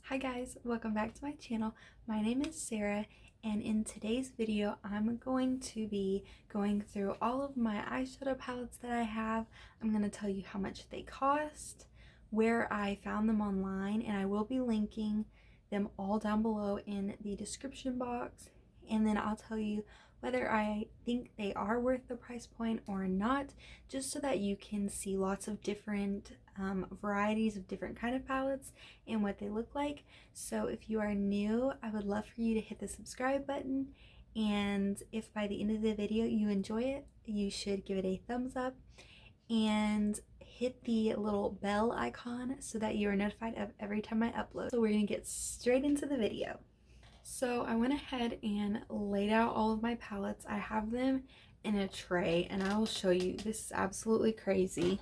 Hi guys, welcome back to my channel. My name is Sarah, and in today's video I'm going to be going through all of my eyeshadow palettes that I have. I'm going to tell you how much they cost, where I found them online, and I will be linking them all down below in the description box, and then I'll tell you whether I think they are worth the price point or not, just so that you can see lots of different varieties of different kind of palettes and what they look like. So if you are new, I would love for you to hit the subscribe button, and if by the end of the video you enjoy it, you should give it a thumbs up and hit the little bell icon so that you are notified of every time I upload. So we're gonna get straight into the video. So I went ahead and laid out all of my palettes. I have them in a tray and I will show you. This is absolutely crazy,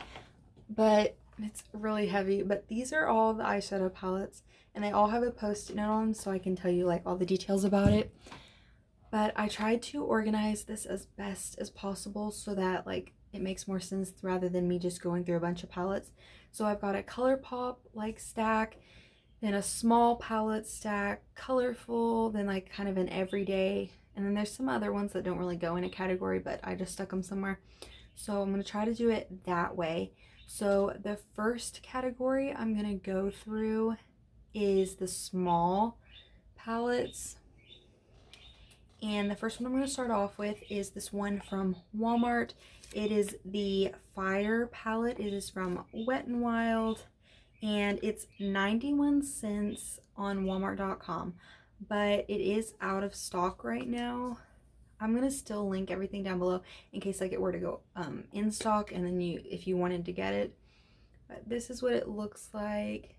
but it's really heavy. But these are all the eyeshadow palettes and they all have a post-it note on them so I can tell you like all the details about it. But I tried to organize this as best as possible so that like it makes more sense rather than me just going through a bunch of palettes. So I've got a Colourpop like stack, then a small palette stack, colorful, then like kind of an everyday, and then there's some other ones that don't really go in a category, but I just stuck them somewhere. So I'm going to try to do it that way. So the first category I'm going to go through is the small palettes. And the first one I'm going to start off with is this one from Walmart. It is the Fire palette. It is from Wet n Wild. And it's 91 cents on walmart.com, but it is out of stock right now. I'm gonna still link everything down below in case like it were to go in stock, and then if you wanted to get it. But this is what it looks like.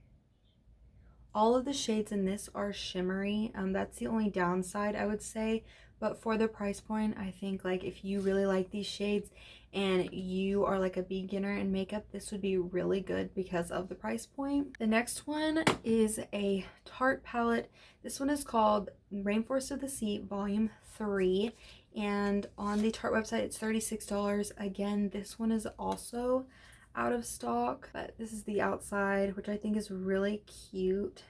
All of the shades in this are shimmery. That's the only downside I would say, but for the price point, I think like if you really like these shades and you are like a beginner in makeup, this would be really good because of the price point. The next one is a Tarte palette. This one is called Rainforest of the Sea Volume 3, and on the Tarte website it's $36. Again, this one is also out of stock, but this is the outside, which I think is really cute.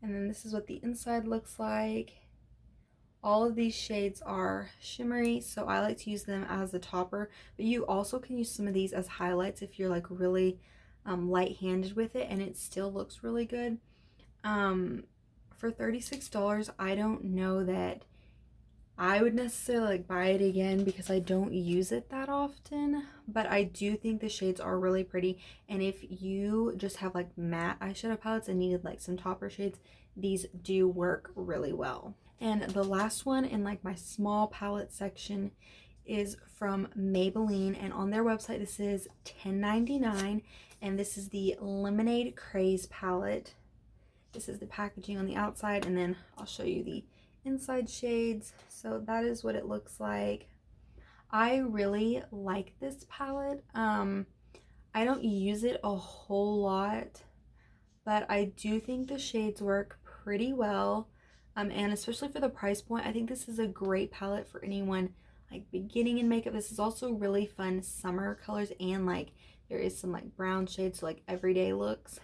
And then this is what the inside looks like. All of these shades are shimmery, so I like to use them as a topper, but you also can use some of these as highlights if you're like really light-handed with it, and it still looks really good. For $36, I don't know that I would necessarily like buy it again because I don't use it that often, but I do think the shades are really pretty, and if you just have like matte eyeshadow palettes and needed like some topper shades, these do work really well. And the last one in like my small palette section is from Maybelline, and on their website this is $10.99, and this is the Lemonade Craze palette. This is the packaging on the outside, and then I'll show you the inside shades. So that is what it looks like. I really like this palette. I don't use it a whole lot, but I do think the shades work pretty well. And especially for the price point, I think this is a great palette for anyone like beginning in makeup. This is also really fun summer colors, and like there is some like brown shades, so like everyday looks.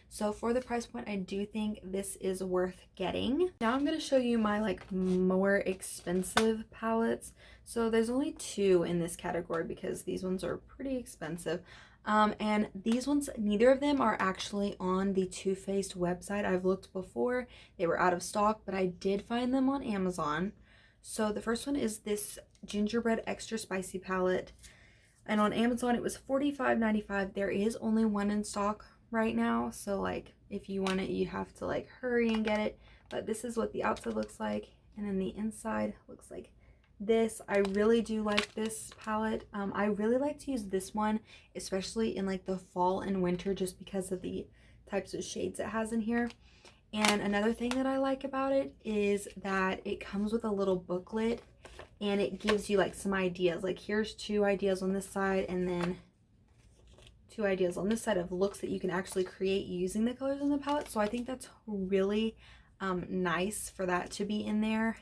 So for the price point, I do think this is worth getting. Now I'm going to show you my like more expensive palettes. So there's only two in this category because these ones are pretty expensive. And these ones, neither of them are actually on the Too Faced website. I've looked before, they were out of stock, but I did find them on Amazon. So the first one is this Gingerbread Extra Spicy palette, and on Amazon it was $45.95. There is only one in stock right now, so like if you want it, you have to like hurry and get it. But this is what the outside looks like, and then the inside looks like this. I really do like this palette. I really like to use this one, especially in like the fall and winter, just because of the types of shades it has in here. And another thing that I like about it is that it comes with a little booklet, and it gives you like some ideas. Like here's 2 ideas on this side, and then 2 ideas on this side of looks that you can actually create using the colors in the palette. So I think that's really nice for that to be in there.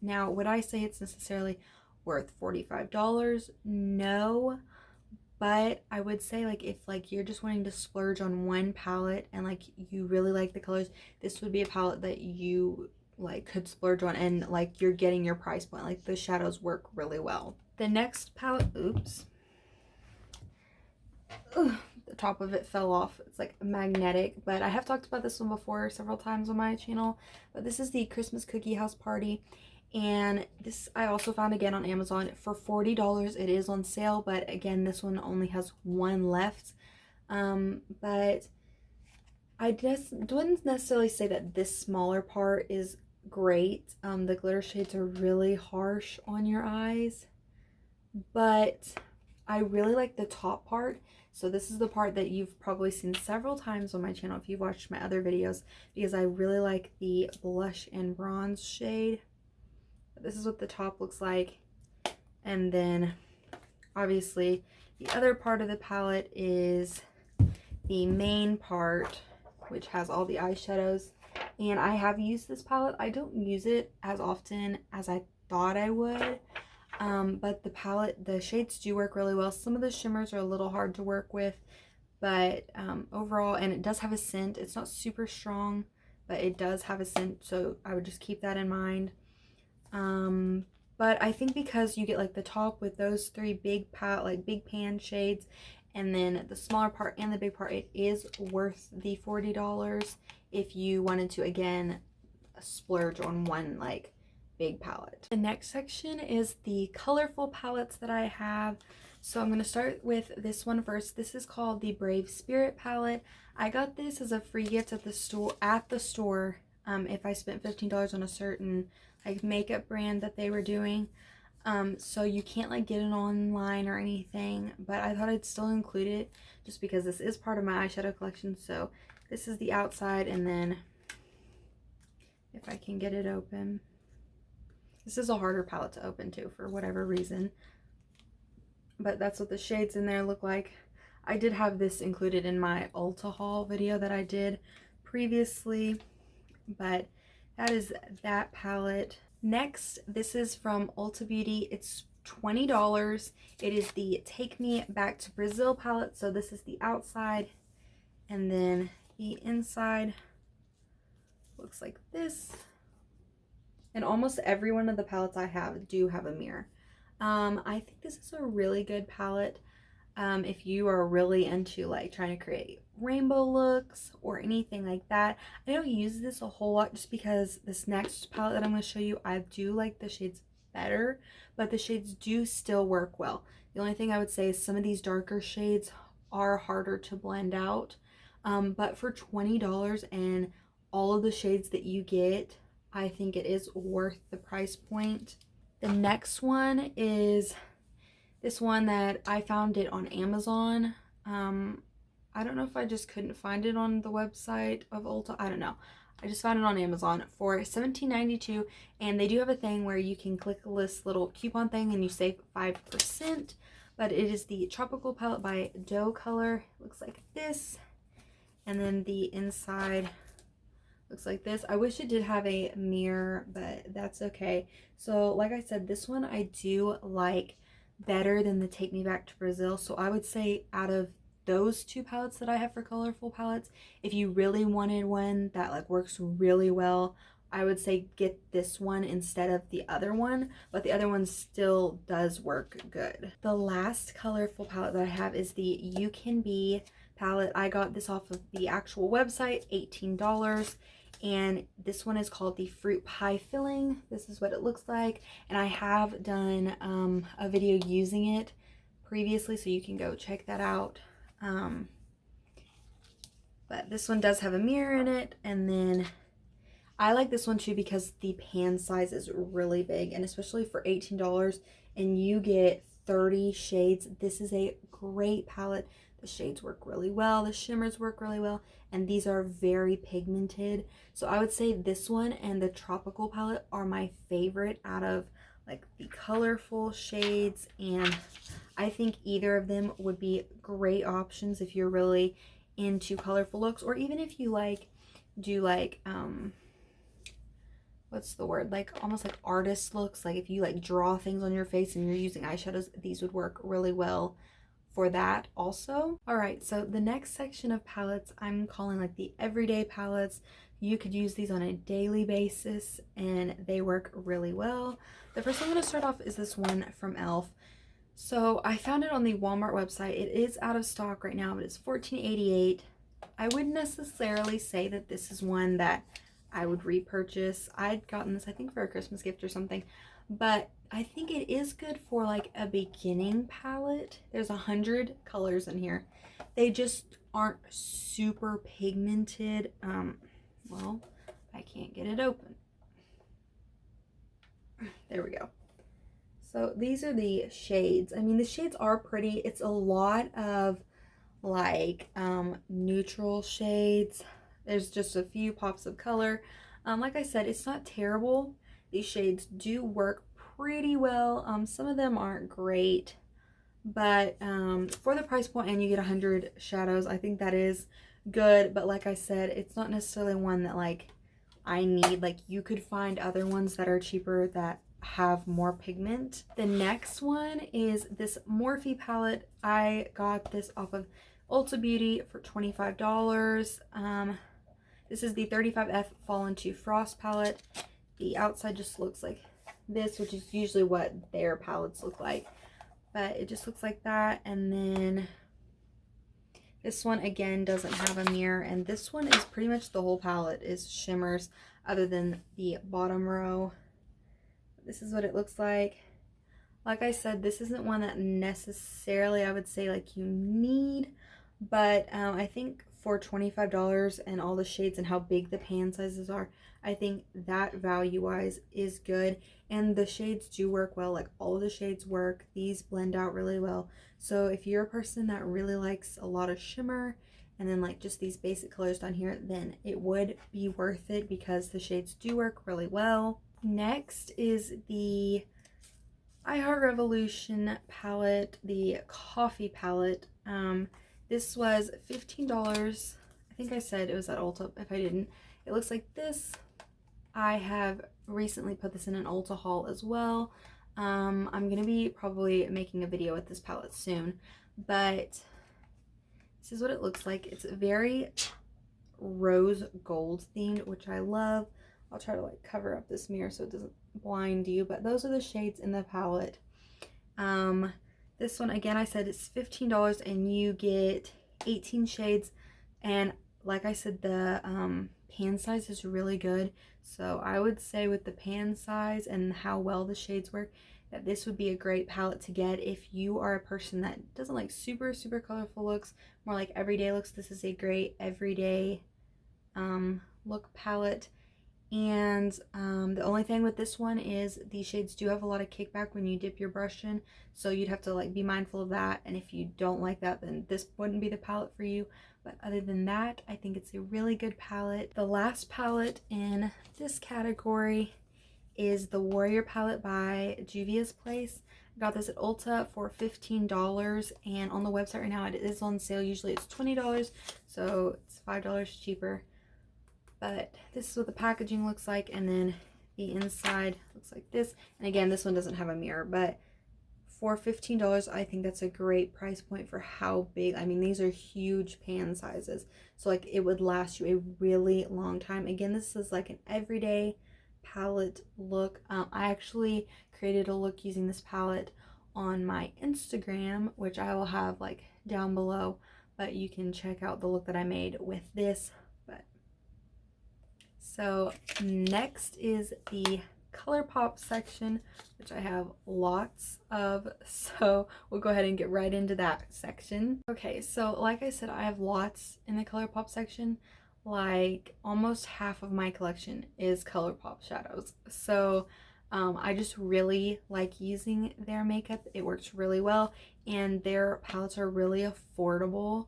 Now, would I say it's necessarily worth $45? No, But I would say, like, if like you're just wanting to splurge on one palette and like you really like the colors, this would be a palette that you like could splurge on, and like you're getting your price point. Like the shadows work really well. The next palette, oops, ugh, the top of it fell off. It's like magnetic, but I have talked about this one before several times on my channel. But this is the Christmas Cookie House Party, and this I also found again on Amazon for $40. It is on sale, but again, this one only has one left. But I just wouldn't necessarily say that this smaller part is great. The glitter shades are really harsh on your eyes, but I really like the top part. So this is the part that you've probably seen several times on my channel if you've watched my other videos, because I really like the blush and bronze shade. This is what the top looks like. And then obviously the other part of the palette is the main part, which has all the eyeshadows. And I have used this palette. I don't use it as often as I thought I would. But the palette, the shades do work really well. Some of the shimmers are a little hard to work with, but overall, and it does have a scent. It's not super strong, but it does have a scent, so I would just keep that in mind. But I think because you get like the top with those three big big pan shades, and then the smaller part and the big part, it is worth the $40 if you wanted to again splurge on one like big palette. The next section is the colorful palettes that I have. So I'm going to start with this one first. This is called the Brave Spirit palette. I got this as a free gift at the store. If I spent $15 on a certain like makeup brand that they were doing. So you can't like get it online or anything, but I thought I'd still include it just because this is part of my eyeshadow collection. So this is the outside, and then if I can get it open. This is a harder palette to open too for whatever reason, but that's what the shades in there look like. I did have this included in my Ulta haul video that I did previously, but that is that palette. Next, this is from Ulta Beauty. It's $20. It is the Take Me Back to Brazil palette. So this is the outside, and then the inside looks like this. And almost every one of the palettes I have do have a mirror. I think this is a really good palette if you are really into like trying to create rainbow looks or anything like that. I don't use this a whole lot just because this next palette that I'm going to show you, I do like the shades better, but the shades do still work well. The only thing I would say is some of these darker shades are harder to blend out, but for $20 and all of the shades that you get, I think it is worth the price point. The next one is this one that I found it on Amazon. I don't know if I just couldn't find it on the website of Ulta. I don't know. I just found it on Amazon for $17.92, and they do have a thing where you can click this little coupon thing and you save 5%. But it is the Tropical palette by Docolor. It looks like this, and then the inside looks like this. I wish it did have a mirror, but that's okay. So like I said, this one I do like better than the Take Me Back to Brazil. So I would say out of those two palettes that I have for colorful palettes, if you really wanted one that like works really well, I would say get this one instead of the other one, but the other one still does work good. The last colorful palette that I have is the UCANBE palette. I got this off of the actual website, $18. And this one is called the Fruit Pie Filling. This is what it looks like, and I have done a video using it previously, so you can go check that out. But this one does have a mirror in it, and then I like this one too because the pan size is really big, and especially for $18 and you get 30 shades, this is a great palette. The shades work really well, the shimmers work really well, and these are very pigmented. So I would say this one and the Tropical palette are my favorite out of like the colorful shades, and I think either of them would be great options if you're really into colorful looks, or even if you like do like what's the word, like almost like artist looks, like if you like draw things on your face and you're using eyeshadows, these would work really well for that also. All right, so the next section of palettes I'm calling like the everyday palettes. You could use these on a daily basis and they work really well. The first one I'm going to start off is this one from e.l.f. So I found it on the Walmart website. It is out of stock right now, but it's $14.88. I wouldn't necessarily say that this is one that I would repurchase. I'd gotten this, I think, for a Christmas gift or something, but I think it is good for like a beginning palette. There's 100 colors in here. They just aren't super pigmented. Well, I can't get it open. There we go. So these are the shades. I mean, the shades are pretty. It's a lot of like neutral shades. There's just a few pops of color. Like I said, it's not terrible. These shades do work pretty well. Some of them aren't great, but for the price point and you get 100 shadows, I think that is good. But like I said, it's not necessarily one that like I need. Like you could find other ones that are cheaper that have more pigment. The next one is this Morphe palette. I got this off of Ulta Beauty for $25. This is the 35F Fall Into Frost palette. The outside just looks like this, which is usually what their palettes look like, but it just looks like that. And then this one again doesn't have a mirror, and this one is pretty much the whole palette is shimmers other than the bottom row. This is what it looks like. Like I said, this isn't one that necessarily I would say like you need, but I think for $25 and all the shades and how big the pan sizes are, I think that value-wise is good. And the shades do work well. Like all of the shades work. These blend out really well. So if you're a person that really likes a lot of shimmer and then like just these basic colors down here, then it would be worth it because the shades do work really well. Next is the I Heart Revolution palette, the coffee palette. This was $15. I think I said it was at Ulta. If I didn't, it looks like this. I have recently put this in an Ulta haul as well. I'm gonna be probably making a video with this palette soon, but this is what it looks like. It's very rose gold themed, which I love. I'll try to like cover up this mirror so it doesn't blind you, but those are the shades in the palette. This one again, I said it's $15 and you get 18 shades, and like I said, the pan size is really good. So I would say with the pan size and how well the shades work, that this would be a great palette to get if you are a person that doesn't like super colorful looks, more like everyday looks. This is a great everyday look palette. And the only thing with this one is the shades do have a lot of kickback when you dip your brush in, so you'd have to like be mindful of that, and if you don't like that, then this wouldn't be the palette for you. But other than that, I think it's a really good palette. The last palette in this category is the Warrior palette by Juvia's Place. I got this at Ulta for $15, and on the website right now it is on sale. Usually it's $20, so it's $5 cheaper. But this is what the packaging looks like, and then the inside looks like this. And again, this one doesn't have a mirror, but for $15, I think that's a great price point for how big. I mean, these are huge pan sizes, so like it would last you a really long time. Again, this is like an everyday palette look. I actually created a look using this palette on my Instagram, which I will have like down below, but you can check out the look that I made with this. So next is the Colourpop section, which I have lots of, so we'll go ahead and get right into that section. Okay, so like I said, I have lots in the Colourpop section. Like almost half of my collection is Colourpop shadows. So I just really like using their makeup. It works really well, and their palettes are really affordable.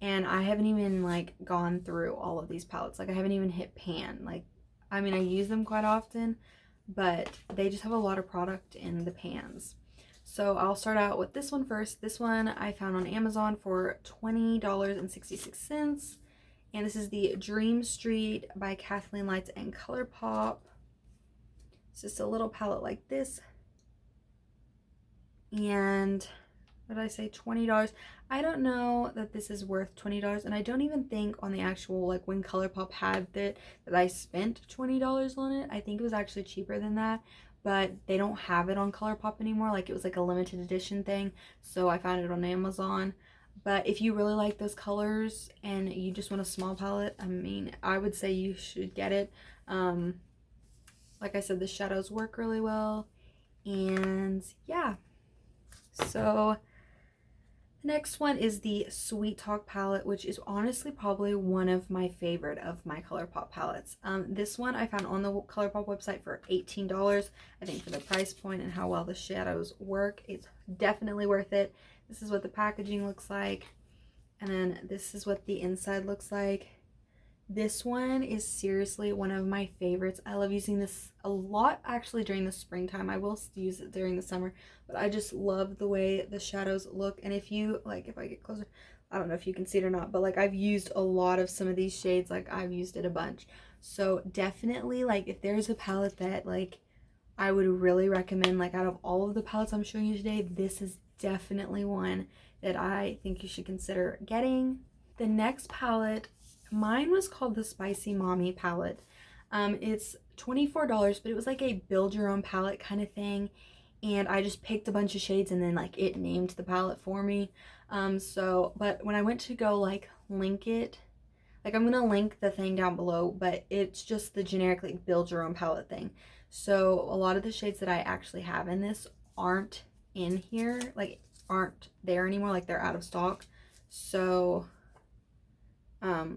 And I haven't even like gone through all of these palettes. Like I haven't even hit pan. Like, I mean, I use them quite often, but they just have a lot of product in the pans. So I'll start out with this one first. This one I found on Amazon for $20.66. And this is the Dream Street by Kathleen Lights and Colourpop. It's just a little palette like this. And what did I say, $20. I don't know that this is worth $20, and I don't even think on the actual, like when Colourpop had that I spent $20 on it. I think it was actually cheaper than that, but they don't have it on Colourpop anymore. Like it was like a limited edition thing, so I found it on Amazon. But if you really like those colors and you just want a small palette, I mean, I would say you should get it. Like I said, the shadows work really well, and yeah. So the next one is the Sweet Talk palette, which is honestly probably one of my favorite of my Colourpop palettes. This one I found on the Colourpop website for $18. I think for the price point and how well the shadows work, it's definitely worth it. This is what the packaging looks like, and then this is what the inside looks like. This one is seriously one of my favorites. I love using this a lot actually during the springtime. I will use it during the summer, but I just love the way the shadows look. And if you, like, if I get closer, I don't know if you can see it or not, but like I've used a lot of some of these shades, like I've used it a bunch. So definitely, like, if there's a palette that like I would really recommend, like out of all of the palettes I'm showing you today, this is definitely one that I think you should consider getting. The next palette, mine was called the Spicy Mommy palette. It's $24, but it was like a build your own palette kind of thing, and I just picked a bunch of shades and then like it named the palette for me. But when I went to go like link it, like I'm gonna link the thing down below, but it's just the generic like build your own palette thing. So a lot of the shades that I actually have in this aren't in here, like aren't there anymore, like they're out of stock. So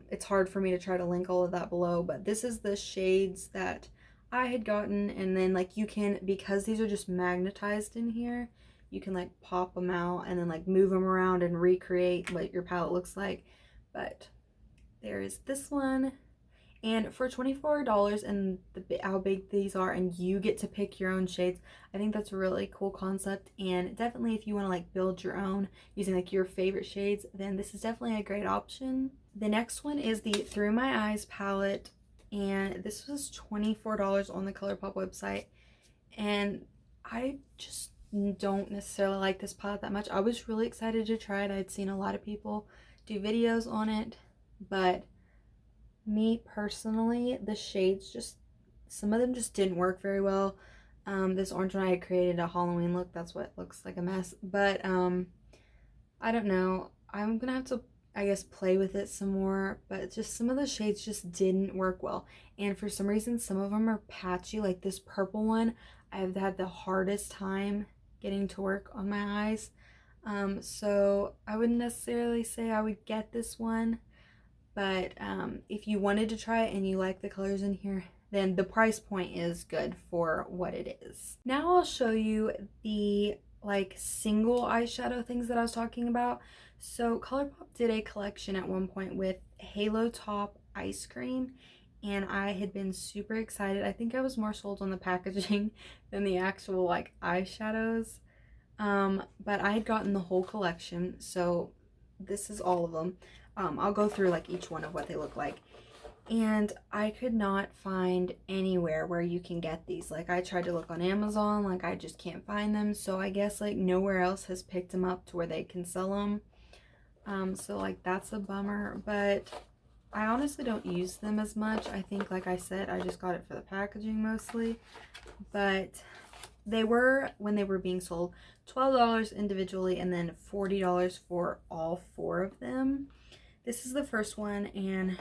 it's hard for me to try to link all of that below, but this is the shades that I had gotten. And then like you can, because these are just magnetized in here, you can like pop them out and then like move them around and recreate what your palette looks like. But there is this one, and for $24 and how big these are, and you get to pick your own shades, I think that's a really cool concept. And definitely if you want to like build your own using like your favorite shades, then this is definitely a great option. The next one is the Through My Eyes palette, and this was $24 on the Colourpop website, and I just don't necessarily like this palette that much. I was really excited to try it. I'd seen a lot of people do videos on it, but me personally, the shades just, some of them just didn't work very well. This orange one I had created a Halloween look, that's what looks like a mess, but I don't know, I'm gonna have to, I guess, play with it some more, but just some of the shades just didn't work well. And for some reason, some of them are patchy, like this purple one, I've had the hardest time getting to work on my eyes. So I wouldn't necessarily say I would get this one, but if you wanted to try it and you like the colors in here, then the price point is good for what it is. Now I'll show you the like single eyeshadow things that I was talking about. So Colourpop did a collection at one point with Halo Top Ice Cream, and I had been super excited. I think I was more sold on the packaging than the actual like eyeshadows. But I had gotten the whole collection, so this is all of them. I'll go through like each one of what they look like. And I could not find anywhere where you can get these. Like I tried to look on Amazon, like I just can't find them. So I guess like nowhere else has picked them up to where they can sell them. So like that's a bummer, but I honestly don't use them as much. I think, like I said, I just got it for the packaging mostly. But they were, when they were being sold, $12 individually and then $40 for all 4 of them. This is the first one, and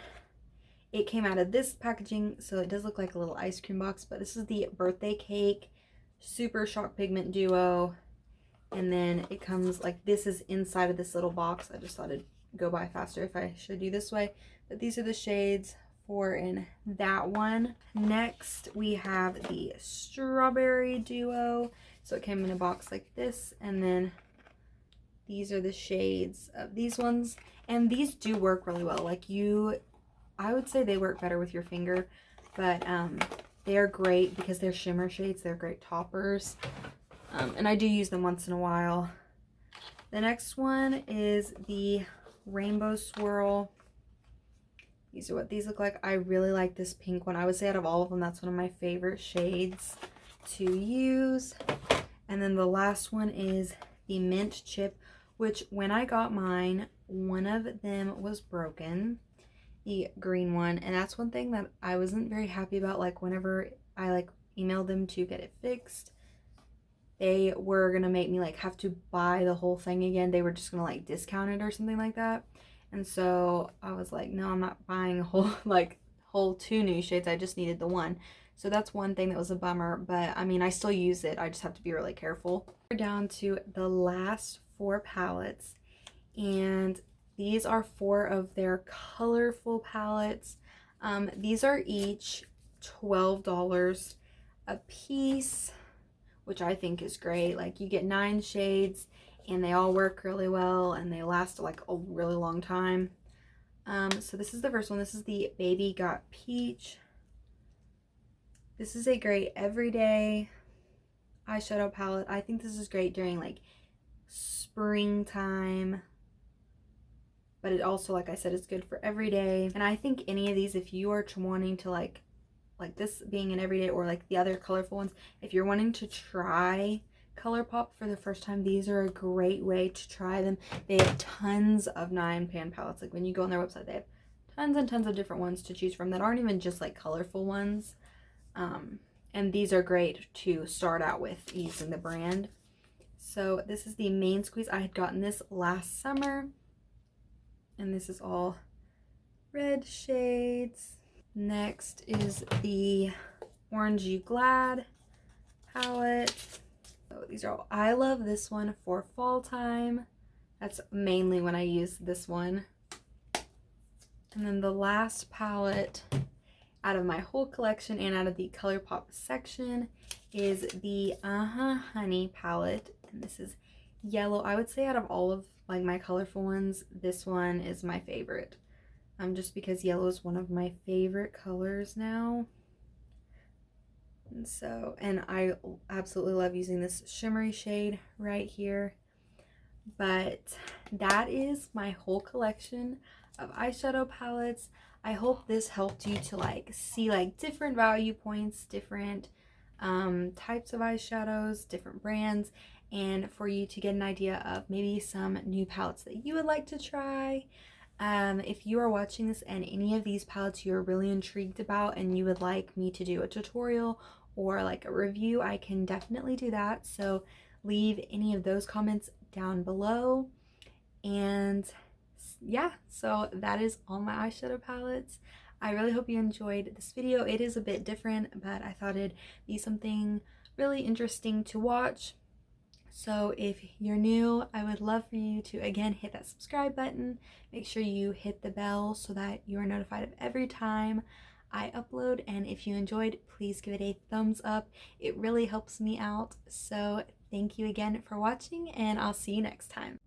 it came out of this packaging, so it does look like a little ice cream box, but this is the Birthday Cake Super Shock Pigment Duo. And then it comes like, this is inside of this little box. I just thought it'd go by faster if I showed you this way. But these are the shades for in that one. Next, we have the Strawberry Duo. So it came in a box like this, and then these are the shades of these ones. And these do work really well. Like I would say they work better with your finger, but they're great because they're shimmer shades. They're great toppers. And I do use them once in a while. The next one is the Rainbow Swirl. These are what these look like. I really like this pink one. I would say out of all of them, that's one of my favorite shades to use. And then the last one is the Mint Chip which when I got mine, one of them was broken, the green one, and that's one thing that I wasn't very happy about. Like whenever I like emailed them to get it fixed, they were gonna make me like have to buy the whole thing again. They were just gonna like discount it or something like that. And so I was like, no, I'm not buying a whole 2 new shades. I just needed the one. So that's one thing that was a bummer, but I mean, I still use it. I just have to be really careful. We're down to the last 4 palettes, and these are 4 of their colorful palettes. These are each $12 a piece, which I think is great. Like you get 9 shades and they all work really well and they last like a really long time. So this is the first one. This is the Baby Got Peach. This is a great everyday eyeshadow palette. I think this is great during like springtime, but it also, like I said, is good for every day. And I think any of these, if you are wanting to like this being an everyday, or like the other colorful ones, if you're wanting to try Colourpop for the first time, these are a great way to try them. They have tons of 9-pan palettes. Like when you go on their website, they have tons and tons of different ones to choose from that aren't even just like colorful ones. And these are great to start out with using the brand. So this is the Main Squeeze. I had gotten this last summer, and this is all red shades. Next is the Orange You Glad palette. So these are all, I love this one for fall time. That's mainly when I use this one. And then the last palette out of my whole collection and out of the Colourpop section is the Honey palette. And this is yellow. I would say out of all of like my colorful ones, this one is my favorite. Just because yellow is one of my favorite colors now. And so, and I absolutely love using this shimmery shade right here. But that is my whole collection of eyeshadow palettes. I hope this helped you to like see like different value points, different types of eyeshadows, different brands, and for you to get an idea of maybe some new palettes that you would like to try. If you are watching this and any of these palettes you're really intrigued about and you would like me to do a tutorial or like a review, I can definitely do that. So leave any of those comments down below. And yeah, so that is all my eyeshadow palettes. I really hope you enjoyed this video. It is a bit different, but I thought it'd be something really interesting to watch. So if you're new, I would love for you to again hit that subscribe button. Make sure you hit the bell so that you are notified of every time I upload. And if you enjoyed, please give it a thumbs up. It really helps me out. So thank you again for watching, and I'll see you next time.